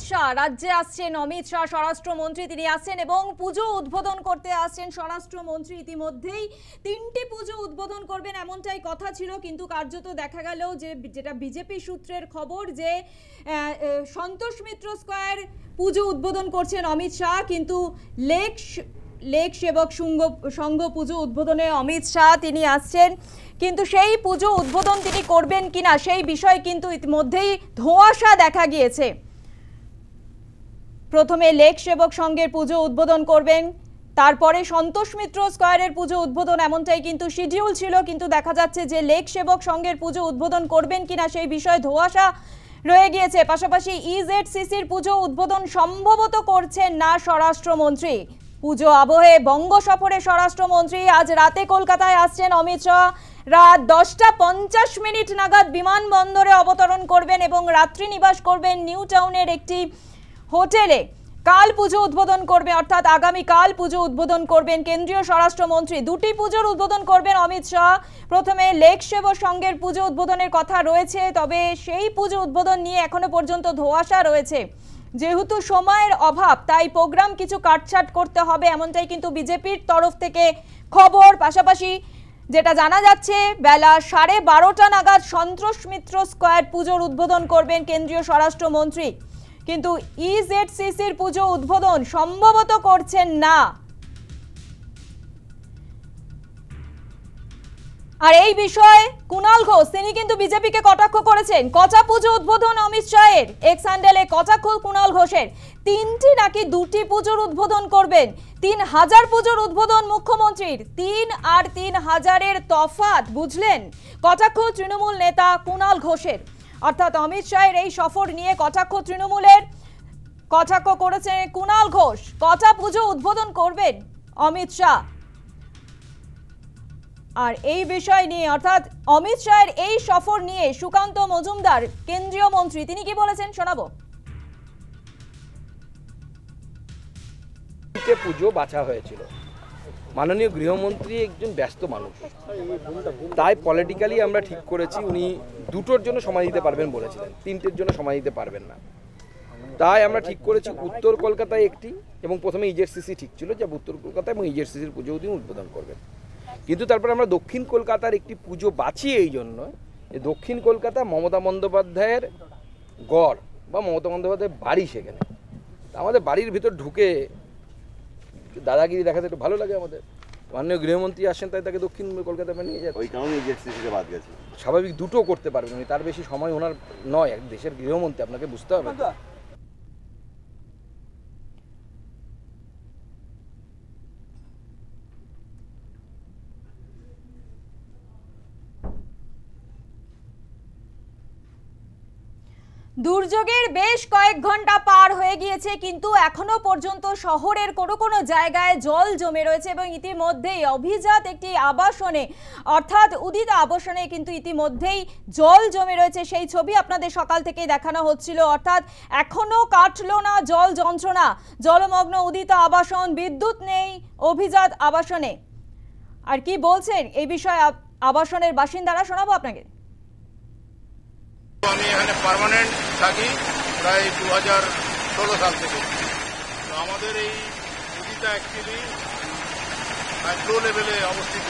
শাহ রাজ্যে আসছেন। অমিত শাহ স্বরাষ্ট্রমন্ত্রী, তিনি আসছেন এবং পুজো উদ্বোধন করতে আসছেন। স্বরাষ্ট্রমন্ত্রী ইতিমধ্যেই 3টি পুজো উদ্বোধন করবেন এমনটাই কথা ছিল, কিন্তু কার্যত দেখা গেল যে যেটা বিজেপি সূত্রের খবর যে সন্তোষ মিত্র স্কয়ার পুজো উদ্বোধন করছেন অমিত শাহ, কিন্তু লেক সেবক সংঘ পুজো উদ্বোধনে অমিত শাহ তিনি আসছেন, কিন্তু সেই পুজো উদ্বোধন তিনি করবেন কিনা সেই বিষয়ে কিন্তু ইতিমধ্যেই ধোঁয়াশা দেখা গিয়েছে। প্রথমে লেক সেবক সংঘের পুজো উদ্বোধন করবেন, তারপরে সন্তোষ মিত্র স্কয়ারের পুজো উদ্বোধন, এমনটাই কিন্তু শিডিউল ছিল, কিন্তু দেখা যাচ্ছে যে লেক সেবক সংঘের পুজো উদ্বোধন করবেন কিনা সেই বিষয়ে ধোঁয়াশা রয়ে গিয়েছে। পাশাপাশি ইজেডসিসির পুজো উদ্বোধন সম্ভবত করছেন না স্বরাষ্ট্রমন্ত্রী। পুজো আবহে বঙ্গ সফরে স্বরাষ্ট্রমন্ত্রী আজ রাতে কলকাতায় আসছেন অমিত শাহ। রাত 10:50 নাগাদ বিমানবন্দরে অবতরণ করবেন এবং রাত্রি নিবাস করবেন নিউ টাউনের একটি হোটেলে। কাল পুজো উদ্বোধন করবে, অর্থাৎ আগামীকাল পুজো উদ্বোধন করবেন কেন্দ্রীয় স্বরাষ্ট্রমন্ত্রী। দুটি পুজোর উদ্বোধন করবেন অমিত শাহ। প্রথমে লেক সেবক সংঘের পুজো উদ্বোধনের কথা রয়েছে, তবে সেই পুজো উদ্বোধন নিয়ে এখনো পর্যন্ত ধোঁয়াশা রয়েছে। যেহেতু সময়ের অভাব, তাই প্রোগ্রাম কিছু কাটছাট করতে হবে, এমনটাই কিন্তু বিজেপির তরফ থেকে খবর। পাশাপাশি যেটা জানা যাচ্ছে বেলা 12:30 নাগাদ সন্তোষ মিত্র স্কয়ার পুজোর উদ্বোধন করবেন কেন্দ্রীয় স্বরাষ্ট্রমন্ত্রী, কিন্তু ইজেডসিসির পুজো উদ্বোধন সম্ভবত করছেন না। আর এই বিষয়ে কুণাল ঘোষ তিনি কিন্তু বিজেপিকে কটাক্ষ করেছেন। কচা পুজো উদ্বোধন অমিত শাহের, এক্স হ্যান্ডেলে কটাক্ষ কুণাল ঘোষের। 3টি নাকি 2টি পুজোর উদ্বোধন করবেন। 3000 পুজোর উদ্বোধন মুখ্যমন্ত্রীর, 3 আর 3000-এর তফাৎ বুঝলেন? কটাক্ষ তৃণমূল নেতা কুণাল ঘোষের, অর্থাৎ অমিত শাহের এই সফর নিয়ে কটাক্ষ তৃণমূলের, কটাক্ষ করেছে কুণাল ঘোষ। কটা পুজো উদ্বোধন করবেন অমিত শাহ, আর এই বিষয় নিয়ে অর্থাৎ অমিত শাহের এই সফর নিয়ে সুকান্ত মজুমদার কেন্দ্রীয় মন্ত্রী তিনি কি বলেছেন শোনাবো। পুজো বাছা হয়েছিল, মাননীয় গৃহমন্ত্রী একজন ব্যস্ত মানুষ, তাই পলিটিক্যালি আমরা ঠিক করেছি উনি দুটোর জন্য সময় দিতে পারবেন বলেছিলেন, 3টের জন্য সময় দিতে পারবেন না। তাই আমরা ঠিক করেছি উত্তর কলকাতায় একটি, এবং প্রথমে ইজেডসিসি ঠিক ছিল যে উত্তর কলকাতা এবং ইজেডসিসির পুজো তিনি উদ্বোধন করবেন, কিন্তু তারপর আমরা দক্ষিণ কলকাতার একটি পুজো বাছি এই জন্য যে দক্ষিণ কলকাতা মমতা বন্দ্যোপাধ্যায়ের গড় বা মমতা বন্দ্যোপাধ্যায়ের বাড়ি, সেখানে আমাদের বাড়ির ভিতর ঢুকে দাদাগিরি দেখাতে একটু ভালো লাগে আমাদের। মাননীয় গৃহমন্ত্রী আসেন, তাই তাকে দক্ষিণ কলকাতা নিয়ে যায়, ওই কারণে ইজেডসিসিকে বাদ গেছে। স্বাভাবিক দুটো করতে পারবেন উনি, তার বেশি সময় ওনার নয়, এক দেশের গৃহমন্ত্রী, আপনাকে বুঝতে হবে। দুর্যোগের বেশ কয়েক ঘন্টা পার হয়ে গিয়েছে, কিন্তু এখনো পর্যন্ত শহরের কোনো কোনো জায়গায় জল জমে রয়েছে এবং ইতিমধ্যেই অভিজাত একটি আবাসনে, অর্থাৎ উদিত আবাসনে কিন্তু ইতিমধ্যেই জল জমে রয়েছে। সেই ছবি আপনাদের সকাল থেকেই দেখানো হচ্ছিল, অর্থাৎ এখনো কাটলো না জল যন্ত্রণা। জলমগ্ন উদিত আবাসন, বিদ্যুৎ নেই অভিজাত আবাসনে। আর কি বলছেন এই বিষয়ে আবাসনের বাসিন্দারা শোনাবো আপনাকে। আমি এখানে পার্মানেন্ট থাকি প্রায় 2016 সাল থেকে। তো আমাদের এই নদীটা অ্যাকচুয়ালি লো লেভেলে অবস্থিত,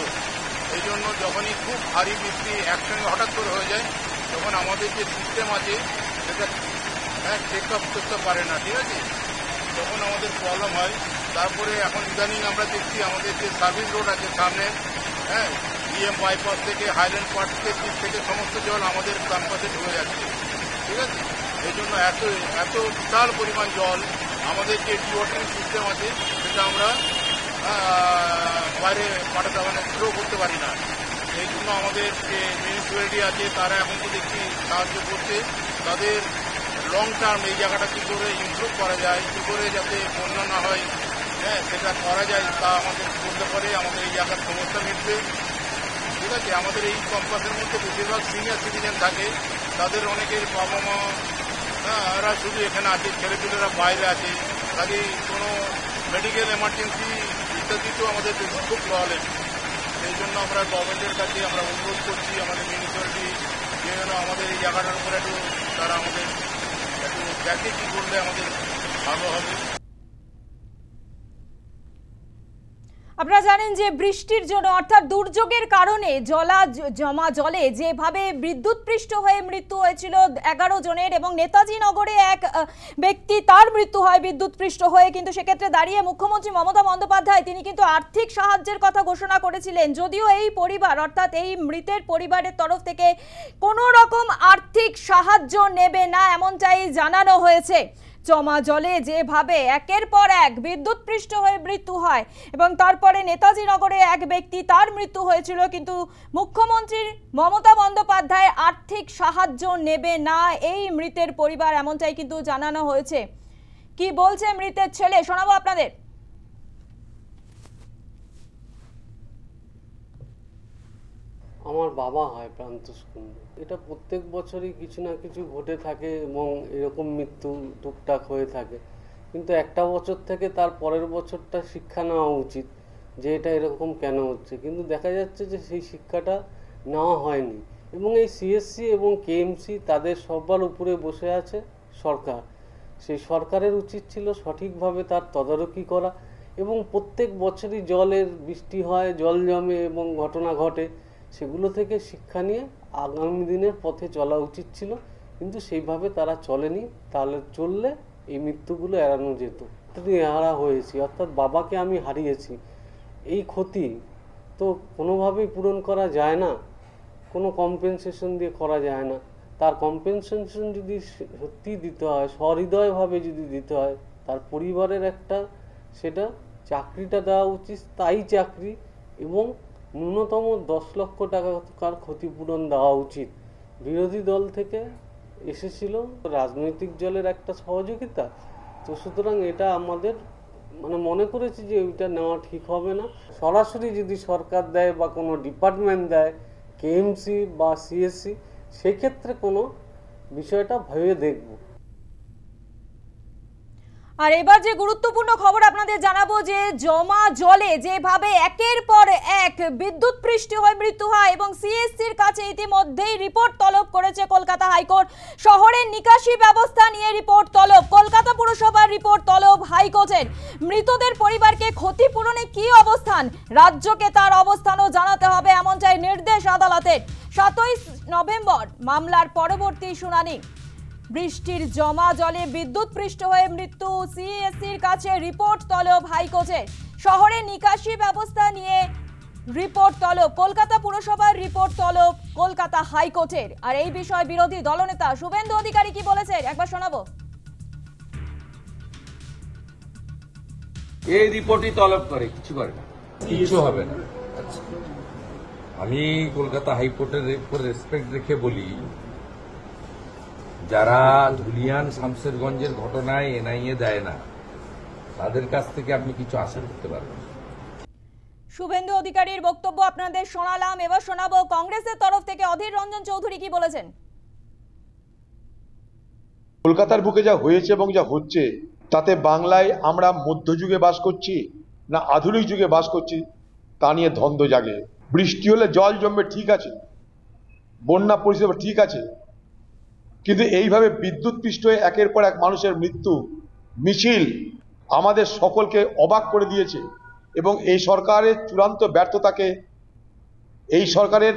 এই জন্য যখনই খুব ভারী বৃষ্টি একসঙ্গে হঠাৎ করে হয়ে যায়, তখন আমাদের যে সিস্টেম আছে সেটা চেক আপ করতে পারে না, ঠিক আছে, তখন আমাদের প্রবলেম হয়। তারপরে এখন ইদানিং আমরা দেখছি আমাদের যে সার্ভিস রোড আছে সামনে, ডিএম বাইপাস থেকে হাইল্যান্ড পার্কের দিক থেকে সমস্ত জল আমাদের ক্যাম্পাসে ঢুকে যাচ্ছে, ঠিক আছে। এই জন্য এত বিশাল পরিমাণ জল আমাদের যে ডিওয়াটারিং সিস্টেম আছে সেটা আমরা বাইরে পাঠাতে ফ্লো করতে পারি না। এই জন্য আমাদের যে মিউনিসিপ্যালিটি আছে তারা এখন তো দেখছি সাহায্য করছে, তাদের লং টার্ম এই জায়গাটা কী করে ইমপ্রুভ করা যায়, কী করে যাতে বন্যা না হয়, সেটা করা যায়, তা আমাদের করতে পারে, আমাদের এই জায়গার সমস্যা মিটবে, ঠিক আছে। আমাদের এই ক্যাম্পাসের মধ্যে বেশিরভাগ সিনিয়র সিটিজেন থাকে, তাদের অনেকের বাবা মা এরা শুধু এখানে আছে, ছেলেপিলেরা বাইরে আছে, কাজে কোনো মেডিকেল এমার্জেন্সি ইত্যাদিতেও আমাদের খুব প্রবলেম। সেই জন্য আমরা গভর্নমেন্টের কাছে আমরা অনুরোধ করছি, আমাদের মিউনিসিপ্যালিটি যেন আমাদের এই জায়গাটার উপরে একটু তারা আমাদের একটু দেখে কি করলে আমাদের ভালো হবে। আপনারা জানেন যে বৃষ্টির জন্য অর্থাৎ দুর্যোগের কারণে জমা জলে যেভাবে বিদ্যুৎপৃষ্ট হয়ে মৃত্যু হয়েছিল 11 জনের এবং নেতাজি নগরে এক ব্যক্তি তার মৃত্যু হয় বিদ্যুৎপৃষ্ট হয়ে, কিন্তু সেক্ষেত্রে দাঁড়িয়ে মুখ্যমন্ত্রী মমতা বন্দ্যোপাধ্যায় তিনি কিন্তু আর্থিক সাহায্যের কথা ঘোষণা করেছিলেন, যদিও এই পরিবার অর্থাৎ এই মৃতের পরিবারের তরফ থেকে কোনো রকম আর্থিক সাহায্য নেবে না এমনটাই জানানো হয়েছে। জমা জলে যেভাবে একের পর এক বিদ্যুৎপৃষ্ট হয়ে মৃত্যু হয় এবং তারপরে নেতাজি নগরে এক ব্যক্তি তার মৃত্যু হয়েছিল, কিন্তু মুখ্যমন্ত্রী মমতা বন্দ্যোপাধ্যায় আর্থিক সাহায্য নেবে না এই মৃতের পরিবার, এমনটাই কিন্তু জানানো হয়েছে। কি বলছে মৃতের ছেলে শোনাবো আপনাদের। আমার বাবা হয় প্রান্তোষ কুণ্ডু। এটা প্রত্যেক বছরই কিছু না কিছু ঘটে থাকে এবং এরকম মৃত্যু টুকটাক হয়ে থাকে, কিন্তু একটা বছর থেকে তার পরের বছরটা শিক্ষা নেওয়া উচিত যে এটা এরকম কেন হচ্ছে, কিন্তু দেখা যাচ্ছে যে সেই শিক্ষাটা নেওয়া হয়নি। এবং এই সিএসসি এবং কেএমসি তাদের সবার উপরে বসে আছে সরকার, সেই সরকারের উচিত ছিল সঠিকভাবে তার তদারকি করা এবং প্রত্যেক বছরই জলের বৃষ্টি হয়, জল জমে এবং ঘটনা ঘটে, সেগুলো থেকে শিক্ষা নিয়ে আগামী দিনের পথে চলা উচিত ছিল, কিন্তু সেইভাবে তারা চলেনি। তাহলে চললে এই মৃত্যুগুলো এড়ানো যেত। হারা হয়েছি অর্থাৎ বাবাকে আমি হারিয়েছি, এই ক্ষতি তো কোনোভাবেই পূরণ করা যায় না, কোনো কম্পেনসেশন দিয়ে করা যায় না। তার কম্পেনসেশন যদি সত্যি দিতে হয়, সহৃদয়ভাবে যদি দিতে হয়, তার পরিবারের একটা সেটা চাকরিটা দেওয়া উচিত, স্থায়ী চাকরি, এবং ন্যূনতম 10 লক্ষ টাকার ক্ষতিপূরণ দেওয়া উচিত। বিরোধী দল থেকে এসেছিল রাজনৈতিক দলের একটা সহযোগিতা, তো সুতরাং এটা আমাদের মনে করেছি যে ওইটা নেওয়া ঠিক হবে না। সরাসরি যদি সরকার দেয় বা কোনো ডিপার্টমেন্ট দেয়, কেএমসি বা সিএসসি, সেক্ষেত্রে কোনো বিষয়টা ভেবে দেখব। আর এবার যে গুরুত্বপূর্ণ খবর আপনাদের জানাবো যে জমা জলে যেভাবে একের পর এক বিদ্যুৎপৃষ্ট হয়ে মৃত্যু হয় এবং সিএসসির কাছে ইতিমধ্যেই রিপোর্ট তলব করেছে কলকাতা হাইকোর্ট। শহরের নিকাশি ব্যবস্থা নিয়ে রিপোর্ট তলব, কলকাতা পুরসভার রিপোর্ট তলব হাইকোর্টের। মৃতদের পরিবারকে ক্ষতিপূরণে কি অবস্থান, রাজ্যকে তার অবস্থানও জানাতে হবে এমনটাই নির্দেশ আদালতের। 7ই নভেম্বর মামলার পরবর্তী শুনানি। বৃষ্টির জমা জলে বিদ্যুৎপৃষ্ট হয়ে মৃত্যু, সিএসসির কাছে রিপোর্ট তলব হাইকোর্টের। শহরে নিকাশি ব্যবস্থা নিয়ে রিপোর্ট তলব, কলকাতা পুরসভার রিপোর্ট তলব কলকাতা হাইকোর্টের। আর এই বিষয়ে বিরোধী দলনেতা শুভেন্দু অধিকারী কি বলেছেন একবার শোনাবো। এই রিপোর্টই তলব করে, কিছু করে না, কিছু হবে না। আমি কলকাতা হাইকোর্টের উপর রেসপেক্ট রেখে বলি, যারা ধুলিয়ান শামশেরগঞ্জের ঘটনায় এনআইএ দেয় না, তাদের কাছ থেকে আপনি কিছু আশা করতে পারবেন। শুভেন্দু অধিকারীর বক্তব্য আপনাদের শোনালাম, এবার শোনাবো কংগ্রেসের তরফ থেকে অধীর রঞ্জন চৌধুরী কি বলেছেন। কলকাতার বুকে যা হয়েছে এবং যা হচ্ছে, তাতে বাংলায় আমরা মধ্যযুগে বাস করছি না আধুনিক যুগে বাস করছি তা নিয়ে দ্বন্দ্ব জাগে। বৃষ্টি হলে জল জমবে, ঠিক আছে, বন্যা পরিষেবা ঠিক আছে, কিন্তু এইভাবে বিদ্যুৎপৃষ্ট হয়ে একের পর এক মানুষের মৃত্যু মিছিল আমাদের সকলকে অবাক করে দিয়েছে এবং এই সরকারের চূড়ান্ত ব্যর্থতাকে, এই সরকারের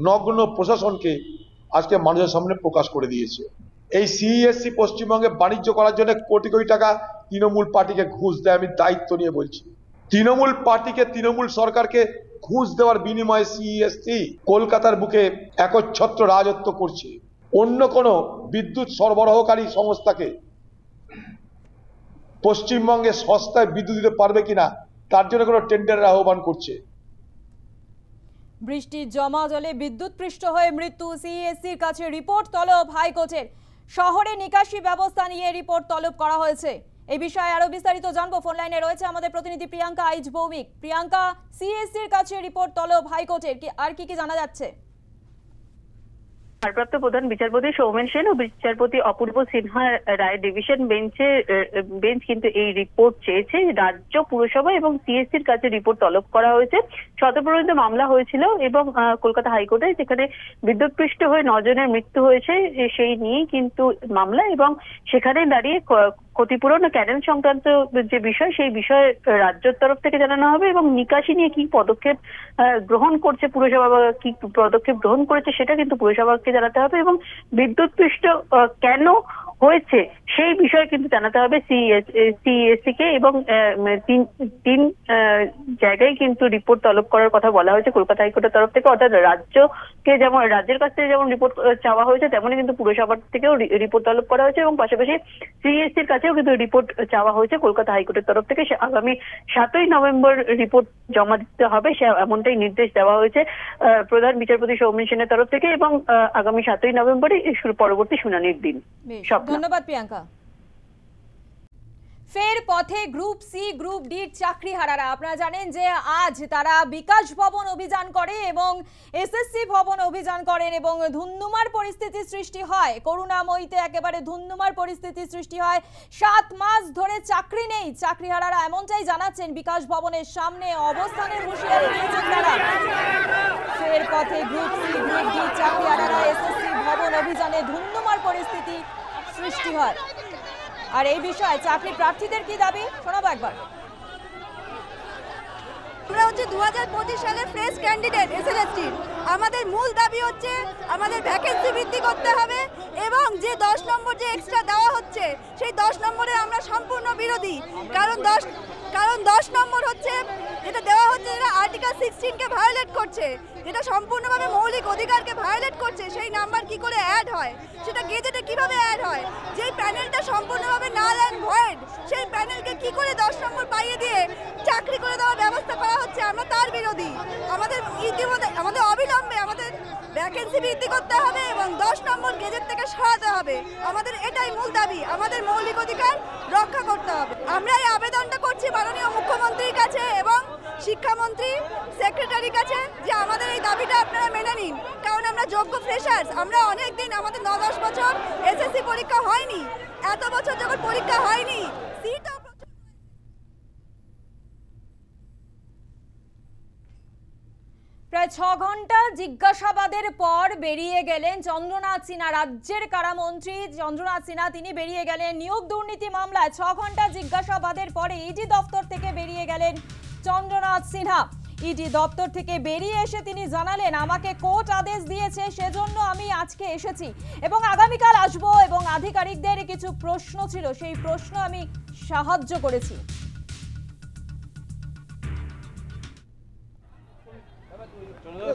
নগ্ন প্রশাসনকে আজকে মানুষের সামনে প্রকাশ করে দিয়েছে। এই সিএসসি পশ্চিমবঙ্গে বাণিজ্য করার জন্য কোটি কোটি টাকা তৃণমূল পার্টিকে ঘুষ দেয়। আমি দায়িত্ব নিয়ে বলছি, তৃণমূল পার্টিকে, তৃণমূল সরকারকে ঘুষ দেওয়ার বিনিময়ে সিএসসি কলকাতার বুকে একচ্ছত্র রাজত্ব করছে। অন্য কোনো বিদ্যুৎ সরবরাহকারী সংস্থাকে পশ্চিমবঙ্গে সস্তায় বিদ্যুৎ দিতে পারবে কিনা তার জন্য কোনো টেন্ডারের আহ্বান করছে। বৃষ্টির জমা জলে বিদ্যুৎপৃষ্ট হয়ে মৃত্যু, সিএসসির কাছে রিপোর্ট তলব হাইকোর্টের। শহরে নিকাশি ব্যবস্থা নিয়ে রিপোর্ট তলব করা হয়েছে। এই বিষয়ে আরো বিস্তারিত জানবো, ফোন লাইনে রয়েছে আমাদের প্রতিনিধি প্রিয়াঙ্কা আইচ ভৌমিক। প্রিয়াঙ্কা, সিএসসির কাছে রিপোর্ট তলব হাইকোর্টের, আর কি জানা যাচ্ছে? ভারপ্রাপ্ত প্রধান বিচারপতি সৌমেন সেন ও বিচারপতি অপূর্ব সিনহা রায় ডিভিশন বেঞ্চ কিন্তু এই রিপোর্ট চেয়েছে। রাজ্য পুরসভা এবং সিএসসির কাছে রিপোর্ট তলব করা হয়েছে। শতপ্রণোদিত মামলা হয়েছিল এবং কলকাতা হাইকোর্টে, যেখানে বিদ্যুৎপৃষ্ট হয়ে 9 জনের মৃত্যু হয়েছে সেই নিয়েই কিন্তু মামলা, এবং সেখানে দাঁড়িয়ে ক্ষতিপূরণ ও ক্যানেল সংক্রান্ত যে বিষয়, সেই বিষয়ে রাজ্যের তরফ থেকে জানানো হবে এবং নিকাশি নিয়ে কি পদক্ষেপ গ্রহণ করছে পুরসভা বা কি পদক্ষেপ গ্রহণ করেছে সেটা কিন্তু পুরসভাকে জানাতে হবে, এবং বিদ্যুৎপৃষ্ট কেন হয়েছে সেই বিষয়ে কিন্তু জানাতে হবে সিএসসি কে, এবং তিন জায়গায় কিন্তু রিপোর্ট তলব করার কথা বলা হয়েছে কলকাতা হাইকোর্টের তরফ থেকে। অর্থাৎ রাজ্যকে যেমন রাজ্যের কাছ থেকে যেমন রিপোর্ট চাওয়া হয়েছে, তেমনই কিন্তু পুরসভার থেকেও রিপোর্ট তলব করা হয়েছে, এবং পাশাপাশি সিএসসির কাছেও কিন্তু রিপোর্ট চাওয়া হয়েছে কলকাতা হাইকোর্টের তরফ থেকে। আগামী 7ই নভেম্বর রিপোর্ট জমা দিতে হবে, সে এমনটাই নির্দেশ দেওয়া হয়েছে প্রধান বিচারপতি সৌমেন সেনের তরফ থেকে, এবং আগামী 7ই নভেম্বরই পরবর্তী শুনানির দিন। ধন্যবাদ প্রিয়াঙ্কা। ফের পথে গ্রুপ সি গ্রুপ ডি চাকরিহারারা। আপনারা জানেন যে আজ তারা বিকাশ ভবন অভিযান করে এবং এসএসসি ভবন অভিযান করেন এবং ধুন্ধুমার পরিস্থিতি সৃষ্টি হয়, করুণাময়ীতে একেবারে ধুন্ধুমার পরিস্থিতি সৃষ্টি হয়। 7 মাস ধরে চাকরি নেই চাকরিহারারা, এমনটাই জানাচ্ছেন বিকাশ ভবনের সামনে অবস্থানের হুঁশিয়ারি দিয়েছেন তারা। ফের পথে গ্রুপ সি গ্রুপ ডি চাকরিহারারা, এসএসসি ভবন অভিযানে ধুন্ধুমার পরিস্থিতি সৃষ্টি হয়। আর এই বিষয়ে চাকরি প্রার্থীদের কি দাবি শোনাবো একবার। আমরা হচ্ছে 2025 সালের ফ্রেশ ক্যান্ডিডেট এসএলএসটি। আমাদের মূল দাবি হচ্ছে আমাদের ভ্যাকেন্সি বৃদ্ধি করতে হবে এবং যে 10 নম্বর যে এক্সট্রা দেওয়া হচ্ছে সেই 10 নম্বরে আমরা সম্পূর্ণ বিরোধী। কারণ 10 নম্বর হচ্ছে যেটা দেওয়া হচ্ছে, যেটা আর্টিকেল 16 কে ভায়োলেট করছে, যেটা সম্পূর্ণভাবে মৌলিক অধিকারকে ভায়োলেট করছে। সেই নাম্বার কি করে অ্যাড হয়, সেটা গেজেটে কিভাবে অ্যাড হয়, যেই প্যানেলটা সম্পূর্ণভাবে নাল অ্যান্ড ভয়েড, সেই প্যানেলকে কি করে 10 নম্বর পাইয়ে দিয়ে চাকরি করে দেওয়ার ব্যবস্থা করা হচ্ছে, আমরা তার বিরোধী। আমাদের ইতিমধ্যে আমাদের অবিলম্বে আমাদের ভ্যাকেন্সি বৃদ্ধি করতে হবে এবং 10 নম্বর গেজেট থেকে সরাতে হবে। আমাদের এটাই মূল দাবি, আমাদের মৌলিক অধিকার রক্ষা করতে হবে। আমরা এই আবেদনটা করছি মাননীয় মুখ্যমন্ত্রীর কাছে এবং শিক্ষামন্ত্রী সেক্রেটারির কাছে যে আমাদের এই দাবিটা আপনারা মেনে নিন। কারণ আমরা যোগ্য ফ্রেশার্স, আমরা অনেক দিন, আমাদের 9-10 বছর এসএসসি পরীক্ষা হয়নি, এত বছর যখন পরীক্ষা হয়নি সিটও। প্রায় 6 ঘন্টা জিজ্ঞাসাবাদের পর বেরিয়ে গেলেন চন্দ্রনাথ সিনহা। রাজ্যের কারামন্ত্রী চন্দ্রনাথ সিনহা তিনি বেরিয়ে গেলেন নিয়োগ দুর্নীতি মামলায়। 6 ঘন্টা জিজ্ঞাসাবাদের পরে ইডি দপ্তর থেকে বেরিয়ে গেলেন চন্দ্রনাথ সিনহা। ইডি দপ্তর থেকে বেরিয়ে এসে তিনি জানালেন, আমাকে কোর্ট আদেশ দিয়েছে, সেজন্য আমি আজকে এসেছি এবং আগামীকাল আসবো, এবং আধিকারিকদের কিছু প্রশ্ন ছিল, সেই প্রশ্ন আমি সাহায্য করেছি।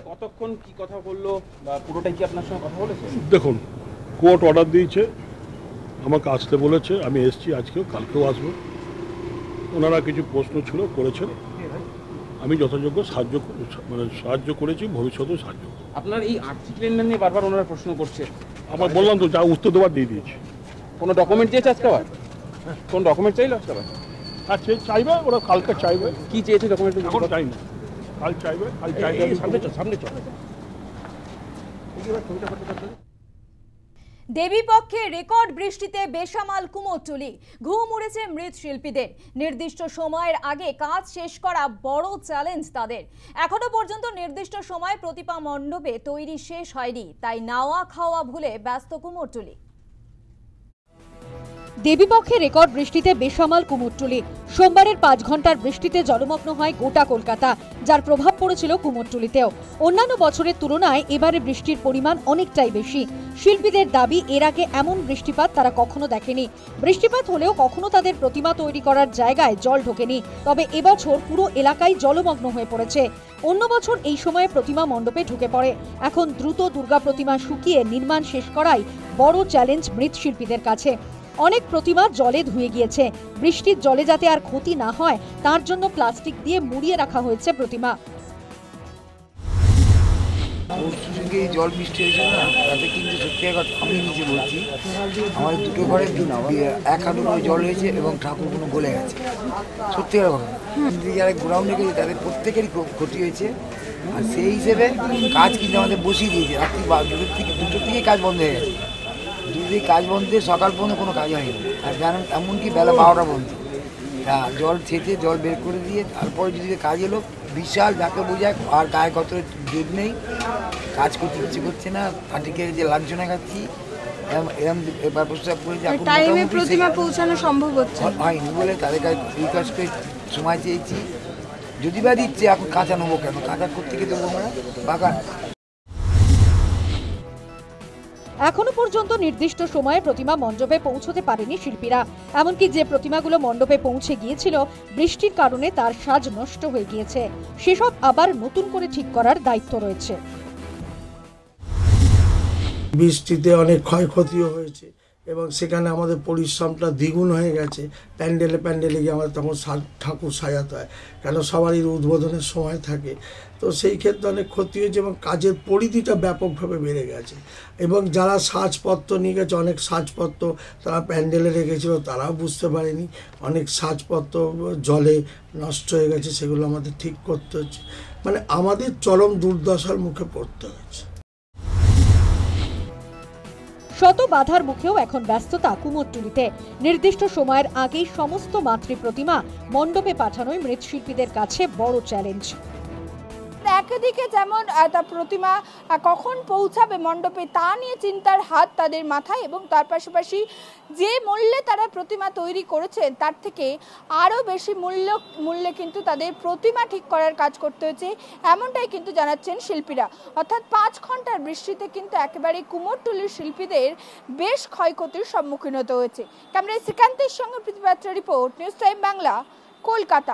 কতক্ষণ কি কথা বললো বা পুরোটাই কি আপনার সঙ্গে কথা বলেছে? দেখুন, কোর্ট অর্ডার দিয়েছে, আমাকে আসতে বলেছে, আমি এসেছি, আজকেও কালকেও আসবো। ওনারা কিছু প্রশ্ন ছিল করেছেন, আমি যথাযোগ্য সাহায্য করেছি, ভবিষ্যতেও সাহায্য করব। আপনার এই আর্থিক লেনদেন নিয়ে বারবার ওনারা প্রশ্ন করছে, আমার বললাম তো, যা উত্তর দেওয়ার দিয়ে দিয়েছি। কোনো ডকুমেন্ট চেয়েছে আজকে আবার? কোন ডকুমেন্ট চাইলো আজকে আবার? আচ্ছা, চাইবে ওরা, কালকে চাইবে। কি চেয়েছে ডকুমেন্ট? এখন চাই না, কাল চাইবে, কাল চাইবে। সামনে চল। দেবীপক্ষে রেকর্ড বৃষ্টিতে বেসামাল কুমোরটুলি, ঘুম উড়েছে মৃৎশিল্পীদের। নির্দিষ্ট সময়ের আগে কাজ শেষ করা বড় চ্যালেঞ্জ তাদের। এখনো পর্যন্ত নির্দিষ্ট সময়ে প্রতিমা মণ্ডপে তৈরি শেষ হয়নি, তাই নাওয়া খাওয়া ভুলে ব্যস্ত কুমোরটুলি। দেবীপক্ষে রেকর্ড বৃষ্টিতে বেসামাল কুমোরটুলি। সোমবারের 5 ঘন্টার বৃষ্টিতে জলমগ্ন হয় গোটা কলকাতা, যার প্রভাব পড়েছিল কুমোরটুলিতেও। অন্যান্য বছরের তুলনায় এবারে বৃষ্টির পরিমাণ অনেকটাই বেশি। শিল্পীদের দাবি, এর আগে এমন বৃষ্টিপাত তারা কখনো দেখেনি। বৃষ্টিপাত হলেও কখনো তাদের প্রতিমা তৈরি করার জায়গায় জল ঢোকেনি, তবে এবছর পুরো এলাকায় জলমগ্ন হয়ে পড়েছে। অন্য বছর এই সময়ে প্রতিমা মণ্ডপে ঢুকে পড়ে। এখন দ্রুত দুর্গা প্রতিমা শুকিয়ে নির্মাণ শেষ করাই বড় চ্যালেঞ্জ মৃৎশিল্পীদের কাছে। অনেক প্রতিমা জলে ধুয়ে গিয়েছে। বৃষ্টির জলে যাতে আর ক্ষতি না হয় তার জন্য প্লাস্টিক দিয়ে মুড়িয়ে রাখা হয়েছে প্রতিমা। জল বৃষ্টি হয়েছিল না, তাতে কিন্তু সত্যি আমি নিজে বলছি, আমাদের দুটো ঘরে 1 হাঁটু করে জল হয়েছে এবং ঠাকুরগুলো গলে গেছে। সত্যি কথা, যারা গ্রাউন্ডে গেছে তাদের প্রত্যেকেরই ক্ষতি হয়েছে। আর সেই হিসেবে কাজ কিন্তু আমাদের বসিয়ে দিয়েছে। রাত্রি 2টোর থেকে কাজ বন্ধ হয়ে গেছে। 2 থেকে কাজ বন্ধ, সকাল পর্যন্ত কোনো কাজ হয়নি। আর জানেন, এমনকি বেলা 12টা পর্যন্ত জল ছেঁচে জল বের করে দিয়ে তারপরে যদি কাজ এলো বিশাল, যাকে বোঝায় আর গায়ে কত জোর নেই, কাজ করতে ইচ্ছে করছে না, পার্টিকে যে লাঞ্ছনা খাচ্ছি এরকম ব্যবস্থা করে যে টাইমে প্রতিমা পৌঁছানো সম্ভব হচ্ছে হয়নি বলে তাদের কাছে রিকোয়েস্ট করে সময় চেয়েছি। যদি বা দিচ্ছে এখন কাঁচা নেবো কেন, কাঁচা করতে গিয়ে দেবো আমরা বাগান। এখনো পর্যন্ত নির্দিষ্ট সময়ে প্রতিমা মণ্ডপে পৌঁছতে পারেনি শিল্পীরা। এমনকি যে প্রতিমাগুলো মণ্ডপে পৌঁছে গিয়েছিল, বৃষ্টির কারণে তার সাজ নষ্ট হয়ে গিয়েছে। সেসব আবার নতুন করে ঠিক করার দায়িত্ব রয়েছে। বৃষ্টিতে অনেক ক্ষয়ক্ষতিও হয়েছে এবং সেখানে আমাদের পরিশ্রমটা দ্বিগুণ হয়ে গেছে। প্যান্ডেলে গিয়ে আমাদের তখন ঠাকুর সাজাতে হয়, কেন সবারই উদ্বোধনের সময় থাকে। তো সেই ক্ষেত্রে অনেক ক্ষতি হয়েছে এবং কাজের পরিধিটা ব্যাপকভাবে বেড়ে গেছে। এবং যারা সাজপত্র নিয়ে গেছে, অনেক সাজপত্র তারা প্যান্ডেলে রেখেছিল, তারাও বুঝতে পারেনি। অনেক সাজপত্র জলে নষ্ট হয়ে গেছে, সেগুলো আমাদের ঠিক করতে হচ্ছে। মানে আমাদের চরম দুর্দশার মুখে পড়তে হয়েছে। শত বাধার মুখেও এখন ব্যস্ততা কুমোরটুলিতে। নির্দিষ্ট সময়ের আগেই সমস্ত মাতৃ প্রতিমা মণ্ডপে পাঠানোই মৃৎশিল্পীদের কাছে বড় চ্যালেঞ্জ। একদিকে যেমন তার প্রতিমা কখন পৌঁছাবে মণ্ডপে তা নিয়ে চিন্তার হাত তাদের মাথায়, এবং তার পাশাপাশি যে মূল্যে তারা প্রতিমা তৈরি করেছেন তার থেকে আরও বেশি মূল্যে কিন্তু তাদের প্রতিমা ঠিক করার কাজ করতে হয়েছে, এমনটাই কিন্তু জানাচ্ছেন শিল্পীরা। অর্থাৎ 5 ঘন্টার বৃষ্টিতে কিন্তু একেবারে কুমোরটুলির শিল্পীদের বেশ ক্ষয়ক্ষতির সম্মুখীন হতে হয়েছে। ক্যামেরায় শ্রীকান্তের সঙ্গে Pritipatra report, news time Bangla, Kolkata.